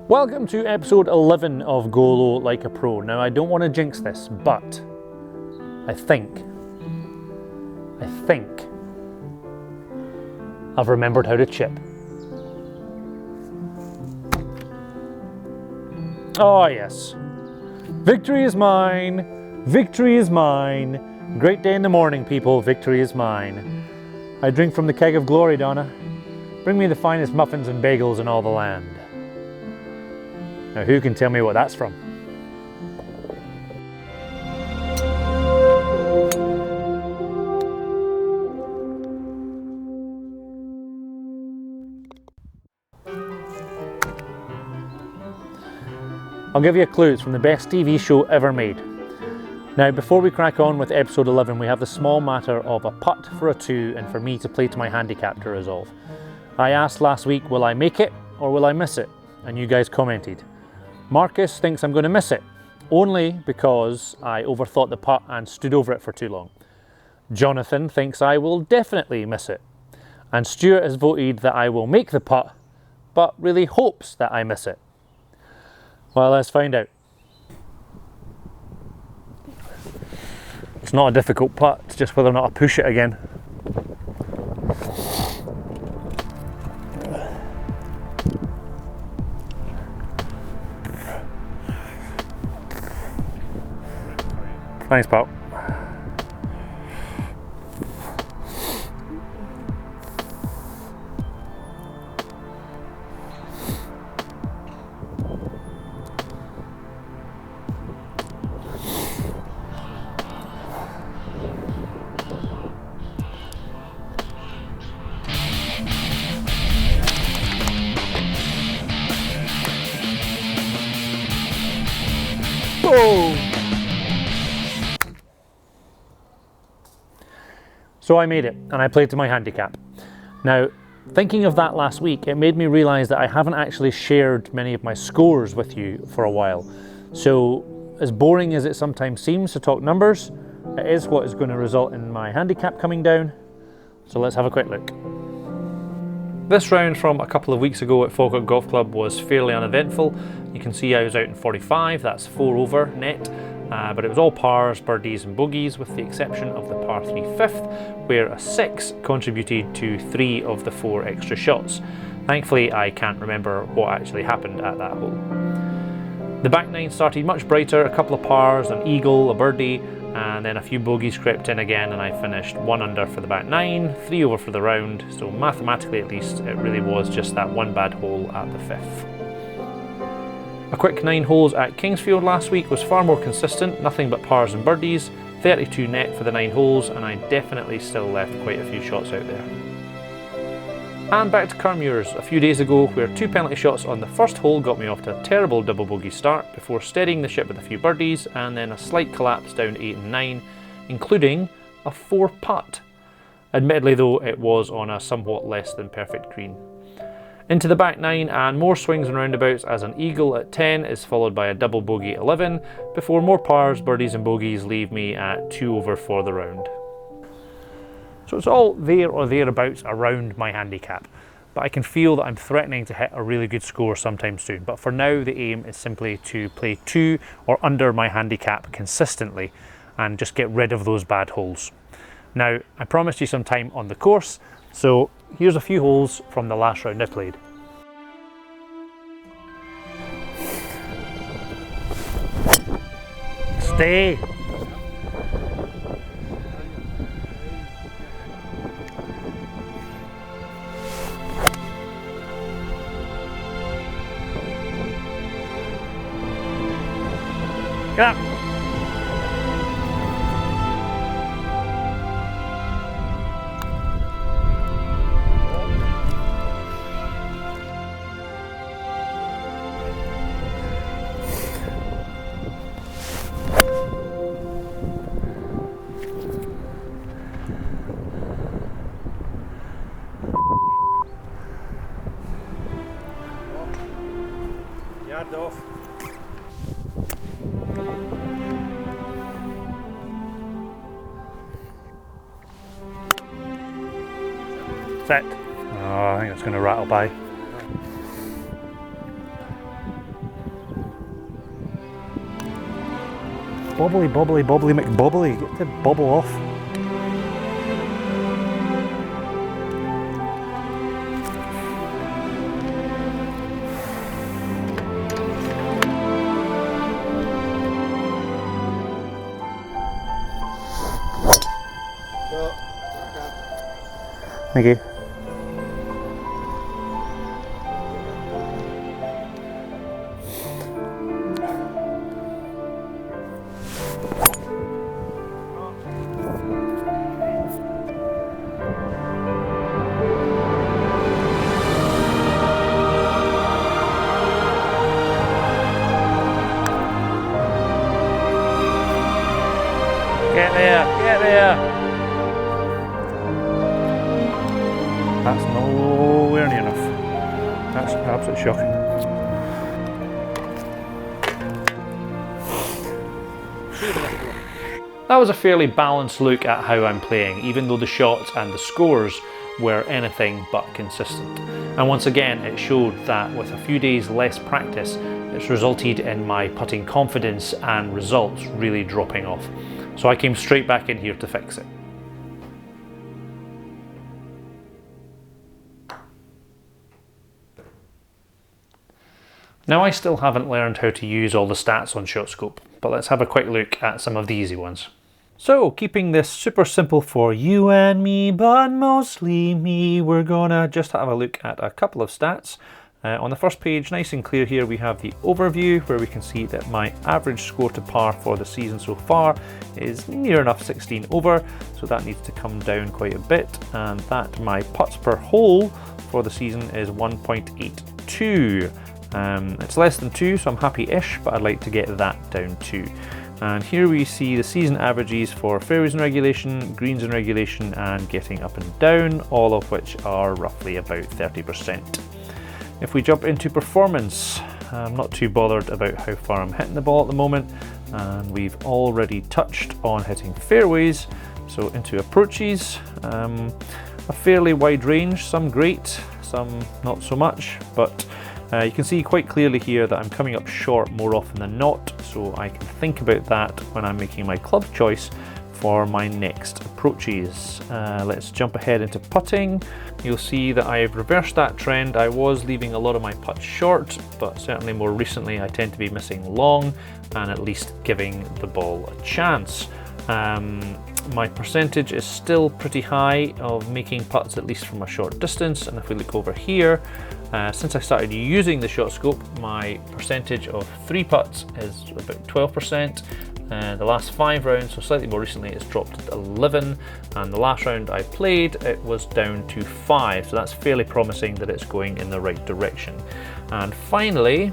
Welcome to episode 11 of Go Low Like a Pro. Now, I don't want to jinx this, but I think I've remembered how to chip. Oh yes, victory is mine, victory is mine. Great day in the morning, people, victory is mine. I drink from the keg of glory, Donna. Bring me the finest muffins and bagels in all the land. Now, who can tell me what that's from? I'll give you a clue, it's from the best TV show ever made. Now, before we crack on with episode 11, we have the small matter of a putt for a 2 and for me to play to my handicap to resolve. I asked last week, will I make it or will I miss it? And you guys commented. Marcus thinks I'm going to miss it, only because I overthought the putt and stood over it for too long. Jonathan thinks I will definitely miss it. And Stuart has voted that I will make the putt, but really hopes that I miss it. Well, let's find out. It's not a difficult putt, it's just whether or not I push it again. Thanks, pal. Boom! So I made it, and I played to my handicap. Now, thinking of that last week, it made me realise that I haven't actually shared many of my scores with you for a while. So, as boring as it sometimes seems to talk numbers, it is what is going to result in my handicap coming down. So let's have a quick look. This round from a couple of weeks ago at Falkirk Golf Club was fairly uneventful. You can see I was out in 45, that's 4 over net. But it was all pars, birdies and bogeys with the exception of the par 3 fifth, where a 6 contributed to 3 of the 4 extra shots. Thankfully, I can't remember what actually happened at that hole. The back 9 started much brighter, a couple of pars, an eagle, a birdie, and then a few bogeys crept in again, and I finished 1 under for the back 9, 3 over for the round, so mathematically at least it really was just that one bad hole at the 5th. A quick 9 holes at Kingsfield last week was far more consistent, nothing but pars and birdies, 32 net for the 9 holes, and I definitely still left quite a few shots out there. And back to Carmuirs a few days ago, where 2 penalty shots on the first hole got me off to a terrible double bogey start before steadying the ship with a few birdies and then a slight collapse down 8 and 9, including a 4 putt. Admittedly though, it was on a somewhat less than perfect green. Into the back 9 and more swings and roundabouts as an eagle at 10 is followed by a double bogey at 11 before more pars, birdies and bogeys leave me at 2 over for the round. So it's all there or thereabouts around my handicap, but I can feel that I'm threatening to hit a really good score sometime soon. But for now the aim is simply to play 2 or under my handicap consistently and just get rid of those bad holes. Now, I promised you some time on the course, so here's a few holes from the last round I played. Stay! Get up! Yard off. Set. Oh, I think it's going to rattle by. Bobbly, bobbly, bobbly, McBobbly. Get the bobble off. Thank you. Get there, get there. That's nowhere near enough. That's absolutely shocking. That was a fairly balanced look at how I'm playing, even though the shots and the scores were anything but consistent. And once again, it showed that with a few days less practice, it's resulted in my putting confidence and results really dropping off. So I came straight back in here to fix it. Now I still haven't learned how to use all the stats on ShotScope, but let's have a quick look at some of the easy ones. So, keeping this super simple for you and me, but mostly me, we're gonna just have a look at a couple of stats. On the first page, nice and clear here, we have the overview where we can see that my average score to par for the season so far is near enough 16 over, so that needs to come down quite a bit, and that my putts per hole for the season is 1.82. It's less than 2, so I'm happy-ish, but I'd like to get that down too. And here we see the season averages for fairways in regulation, greens in regulation, and getting up and down, all of which are roughly about 30%. If we jump into performance, I'm not too bothered about how far I'm hitting the ball at the moment, and we've already touched on hitting fairways. So into approaches, a fairly wide range, some great, some not so much, but you can see quite clearly here that I'm coming up short more often than not, so I can think about that when I'm making my club choice for my next approaches. Let's jump ahead into putting. You'll see that I've reversed that trend. I was leaving a lot of my putts short, but certainly more recently I tend to be missing long and at least giving the ball a chance. My percentage is still pretty high of making putts at least from a short distance, and if we look over here, since I started using the ShotScope, my percentage of 3 putts is about 12%. The last 5 rounds, so slightly more recently, it's dropped to 11, and the last round I played, it was down to 5, so that's fairly promising that it's going in the right direction. And finally,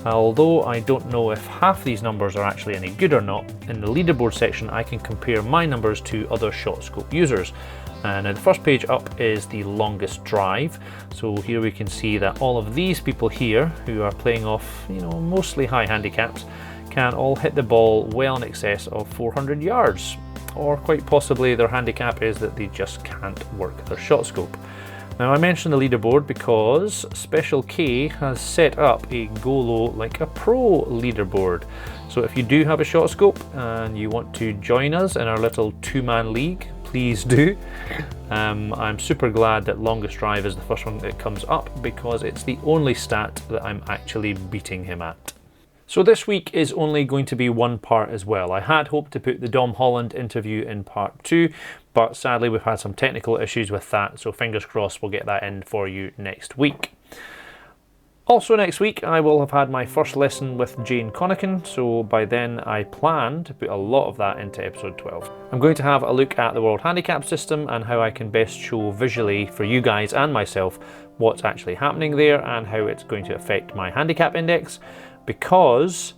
although I don't know if half these numbers are actually any good or not, in the leaderboard section I can compare my numbers to other ShotScope users. Now the first page up is the longest drive, so here we can see that all of these people here who are playing off, mostly high handicaps, can all hit the ball well in excess of 400 yards, or quite possibly their handicap is that they just can't work their ShotScope. Now I mention the leaderboard because Special K has set up a go low like a pro leaderboard. So if you do have a ShotScope and you want to join us in our little 2-man league, please do. I'm super glad that longest drive is the first one that comes up because it's the only stat that I'm actually beating him at. So this week is only going to be one part as well. I had hoped to put the Dom Holland interview in part 2, but sadly we've had some technical issues with that, so fingers crossed we'll get that in for you next week. Also next week I will have had my first lesson with Jane Connican, so by then I plan to put a lot of that into episode 12. I'm going to have a look at the World Handicap System and how I can best show visually for you guys and myself what's actually happening there and how it's going to affect my handicap index, because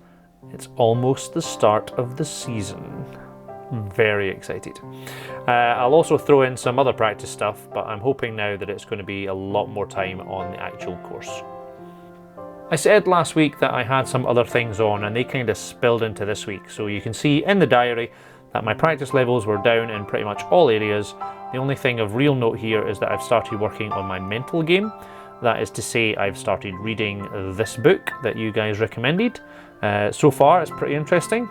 it's almost the start of the season. Very excited. I'll also throw in some other practice stuff, but I'm hoping now that it's going to be a lot more time on the actual course. I said last week that I had some other things on and they kind of spilled into this week, so you can see in the diary that my practice levels were down in pretty much all areas. The only thing of real note here is that I've started working on my mental game. That is to say, I've started reading this book that you guys recommended. So far it's pretty interesting.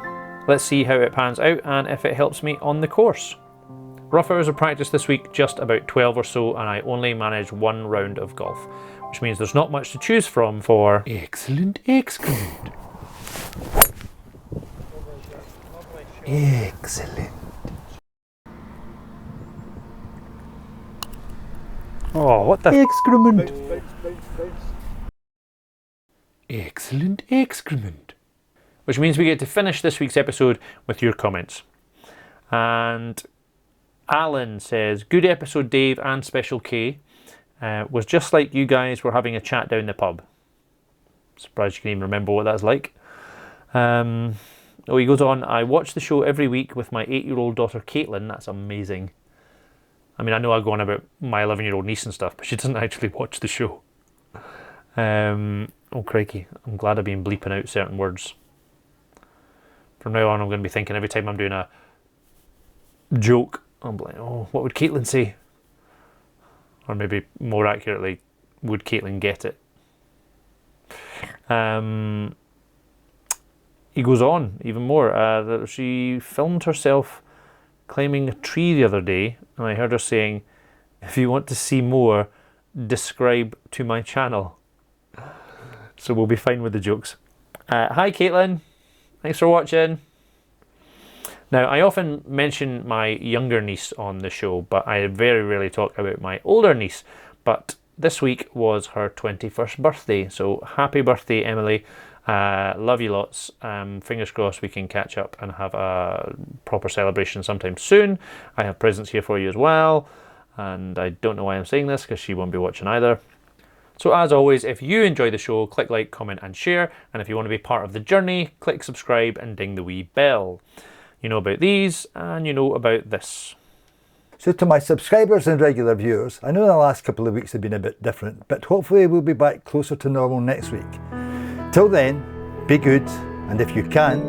Let's see how it pans out and if it helps me on the course. Rough hours of practice this week, just about 12 or so, and I only managed one round of golf, which means there's not much to choose from for excellent excrement. Excellent. Oh, what the excrement? Excellent excrement. Which means we get to finish this week's episode with your comments. And Alan says, good episode, Dave and Special K. Was just like you guys were having a chat down the pub. Surprised you can even remember what that's like. He goes on, I watch the show every week with my 8-year-old daughter Caitlin. That's amazing. I mean, I know I go on about my 11-year-old niece and stuff, but she doesn't actually watch the show. Oh, crikey. I'm glad I've been bleeping out certain words. From now on, I'm going to be thinking every time I'm doing a joke, I'm like, oh, what would Caitlin say? Or maybe more accurately, would Caitlin get it? He goes on even more. That she filmed herself climbing a tree the other day, and I heard her saying, if you want to see more, describe to my channel. So we'll be fine with the jokes. Hi Caitlin, thanks for watching. Now, I often mention my younger niece on the show, but I very rarely talk about my older niece. But this week was her 21st birthday, so happy birthday, Emily. Love you lots. Fingers crossed we can catch up and have a proper celebration sometime soon. I have presents here for you as well, and I don't know why I'm saying this because she won't be watching either. So as always, if you enjoy the show, click like, comment and share, and if you want to be part of the journey, click subscribe and ding the wee bell. You know about these and you know about this. So to my subscribers and regular viewers, I know the last couple of weeks have been a bit different, but hopefully we'll be back closer to normal next week. Till then, be good, and if you can't,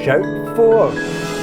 shout 4.